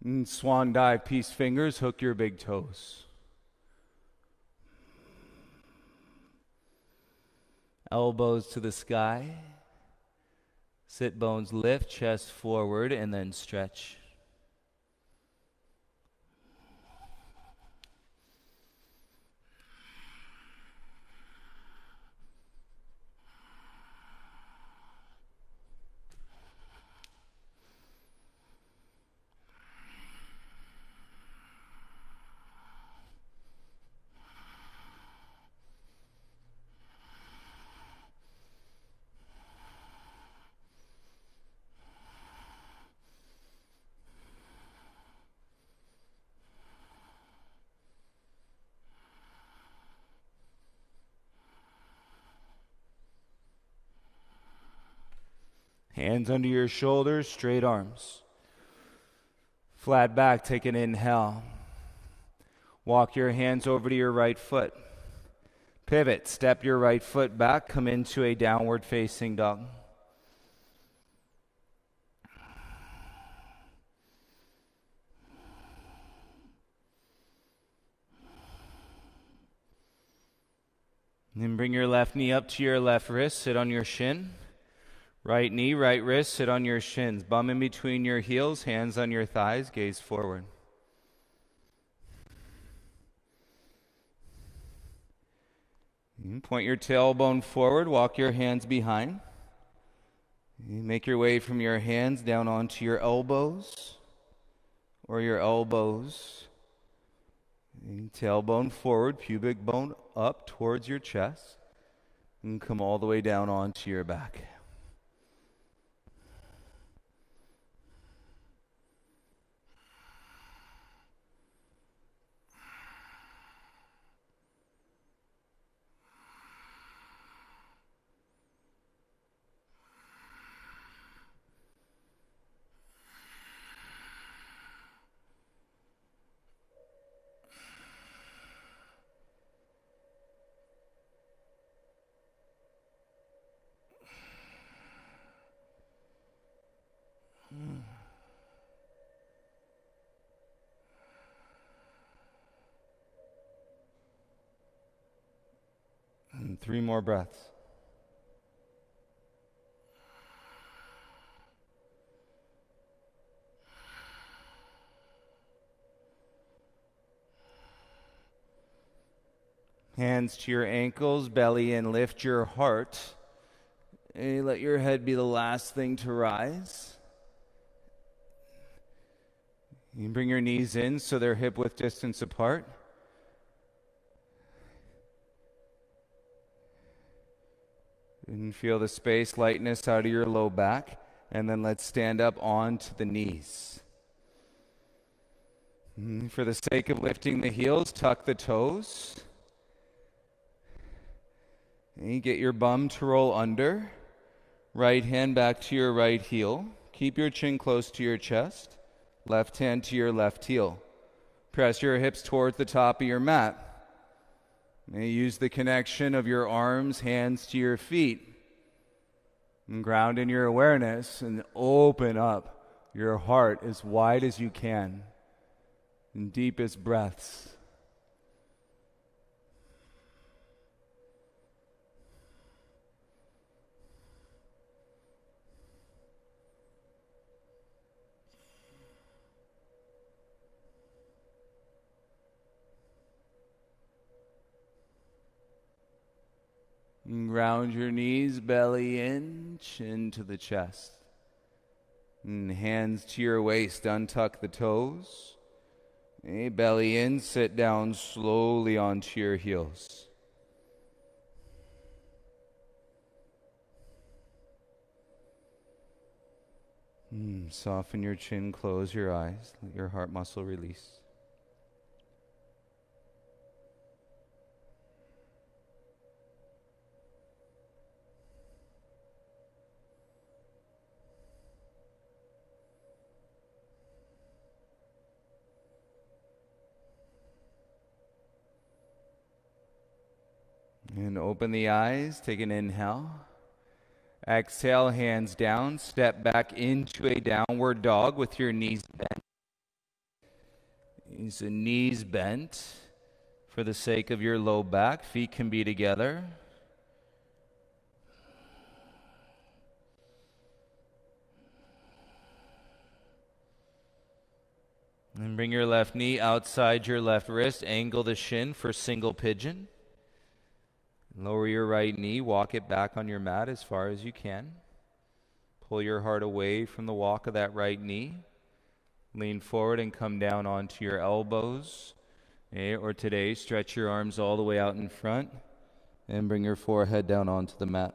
Speaker 2: And swan dive. Peace fingers. Hook your big toes. Elbows to the sky. Sit bones lift. Chest forward and then stretch. Hands under your shoulders, straight arms. Flat back, take an inhale. Walk your hands over to your right foot. Pivot, step your right foot back, come into a downward facing dog. Then bring your left knee up to your left wrist, sit on your shin. Right knee, right wrist, sit on your shins. Bum in between your heels, hands on your thighs, gaze forward. Point your tailbone forward, walk your hands behind. Make your way from your hands down onto your elbows or your elbows. Tailbone forward, pubic bone up towards your chest, and come all the way down onto your back. And 3 more breaths. Hands to your ankles, belly in, lift your heart. And let your head be the last thing to rise. You bring your knees in so they're hip-width distance apart. And feel the space, lightness out of your low back. And then let's stand up onto the knees. For the sake of lifting the heels, tuck the toes. And you get your bum to roll under. Right hand back to your right heel. Keep your chin close to your chest. Left hand to your left heel. Press your hips towards the top of your mat. May use the connection of your arms, hands to your feet. And ground in your awareness and open up your heart as wide as you can. In deepest breaths. And ground your knees, belly in, chin to the chest. And hands to your waist, untuck the toes. Okay, belly in, sit down slowly onto your heels. Soften your chin, close your eyes, let your heart muscle release. And open the eyes, take an inhale. Exhale, hands down, step back into a downward dog with your knees bent. Use the knees bent for the sake of your low back. Feet can be together. And bring your left knee outside your left wrist. Angle the shin for single pigeon. Lower your right knee, walk it back on your mat as far as you can. Pull your heart away from the walk of that right knee. Lean forward and come down onto your elbows. Okay, or today, stretch your arms all the way out in front and bring your forehead down onto the mat.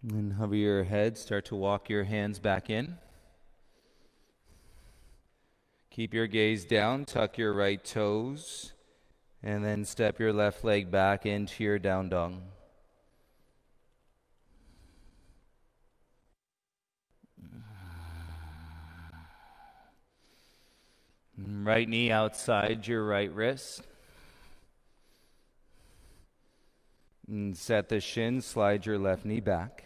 Speaker 2: And hover your head, start to walk your hands back in. Keep your gaze down, tuck your right toes, and then step your left leg back into your down dog. Right knee outside your right wrist. And set the shin, slide your left knee back.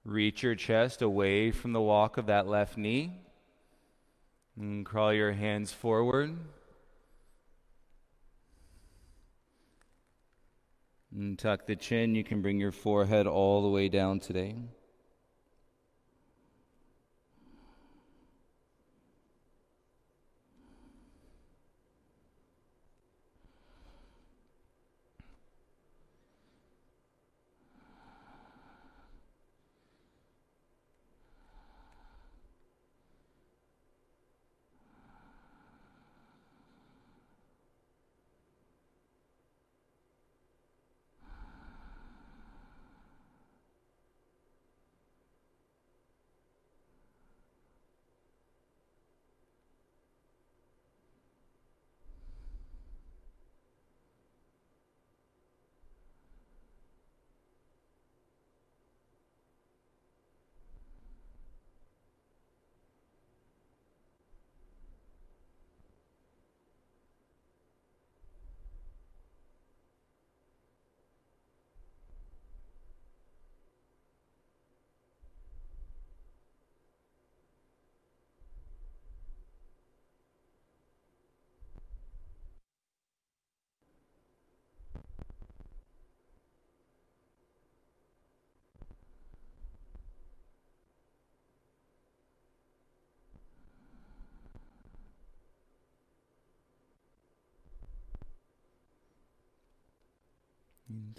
Speaker 2: Reach your chest away from the walk of that left knee. And crawl your hands forward. And tuck the chin. You can bring your forehead all the way down today.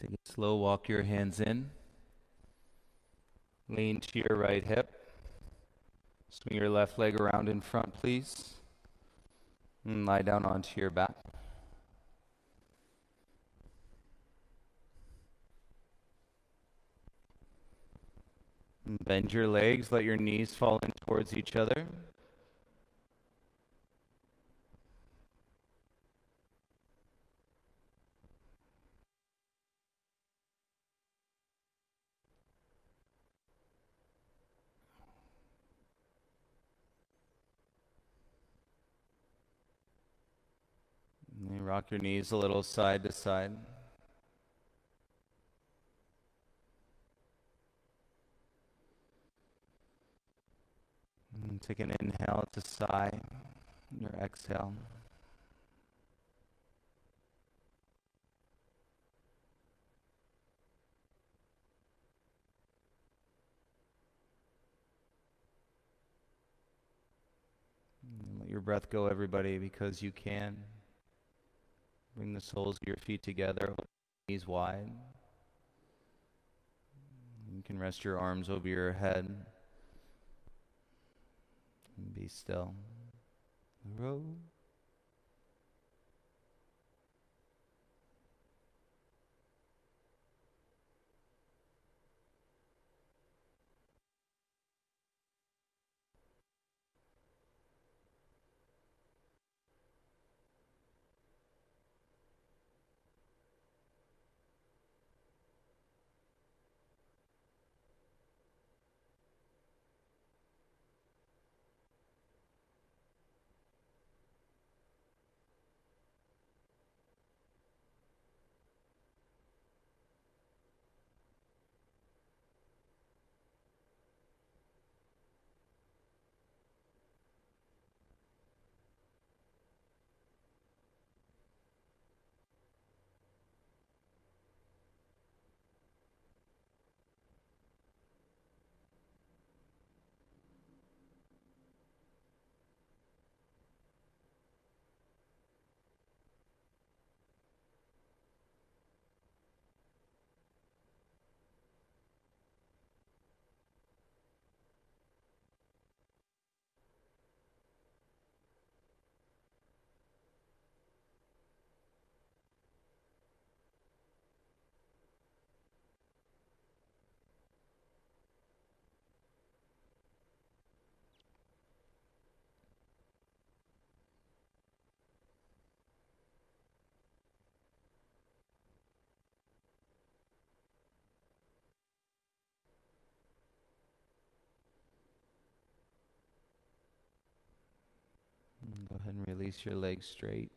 Speaker 2: Take it slow, walk your hands in. Lean to your right hip. Swing your left leg around in front, please. And lie down onto your back. And bend your legs, let your knees fall in towards each other. And you rock your knees a little side to side. And take an inhale to sigh. Your exhale. And let your breath go, everybody, because you can. Bring the soles of your feet together, knees wide. You can rest your arms over your head. And be still. Row.
Speaker 1: Go ahead and release your legs straight.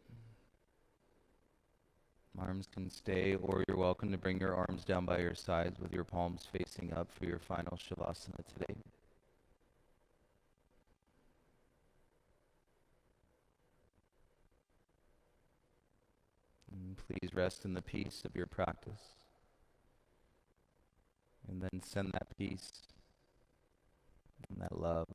Speaker 1: Arms can stay, or you're welcome to bring your arms down by your sides with your palms facing up for your final Shavasana today. And please rest in the peace of your practice. And then send that peace and that love.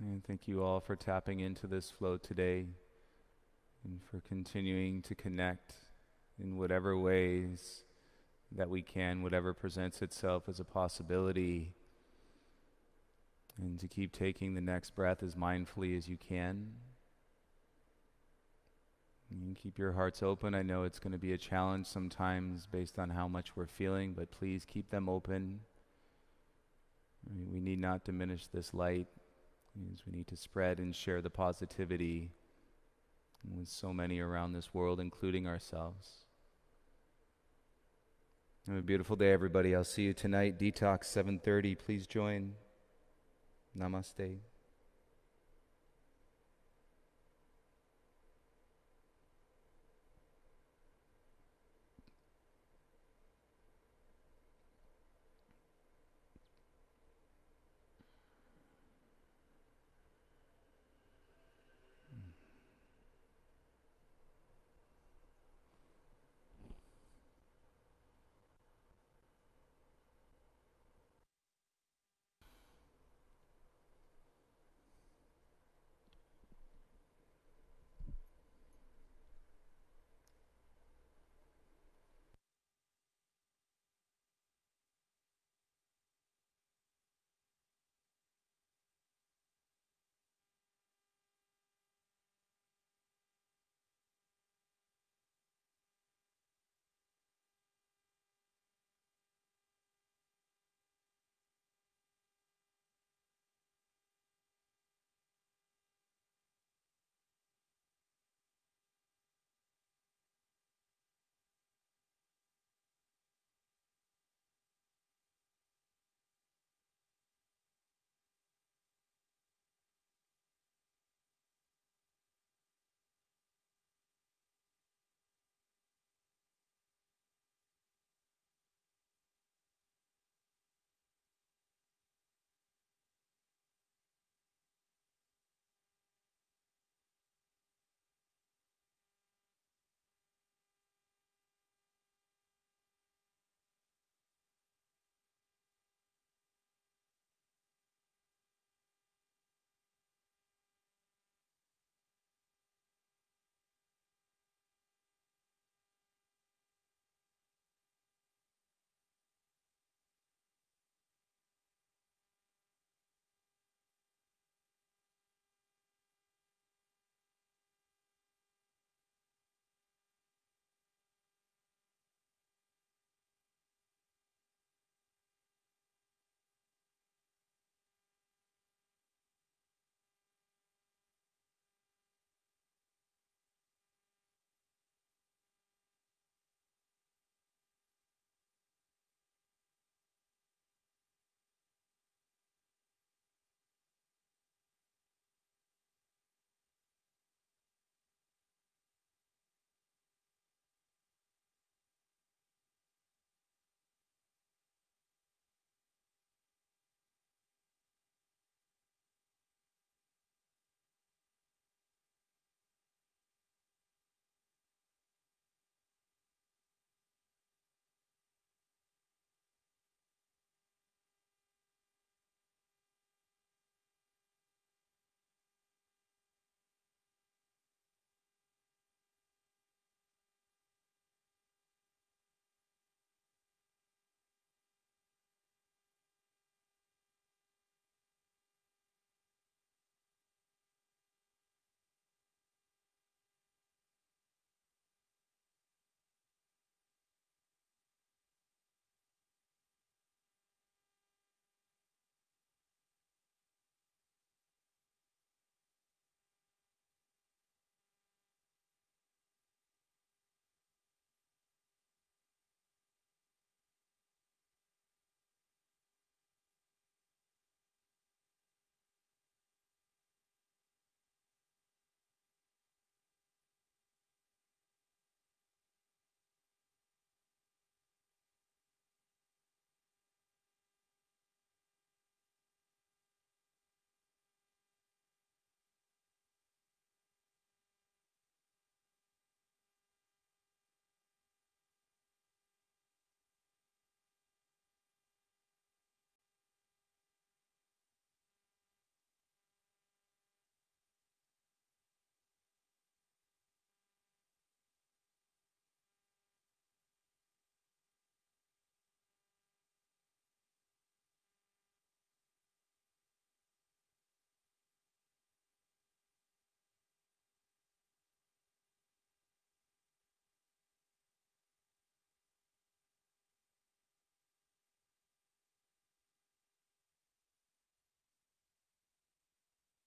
Speaker 1: And thank you all for tapping into this flow today and for continuing to connect in whatever ways that we can, whatever presents itself as a possibility, and to keep taking the next breath as mindfully as you can. And keep your hearts open. I know it's going to be a challenge sometimes based on how much we're feeling, but please keep them open. We need not diminish this light. We need to spread and share the positivity with so many around this world, including ourselves. Have a beautiful day, everybody. I'll see you tonight. Detox 7:30. Please join. Namaste.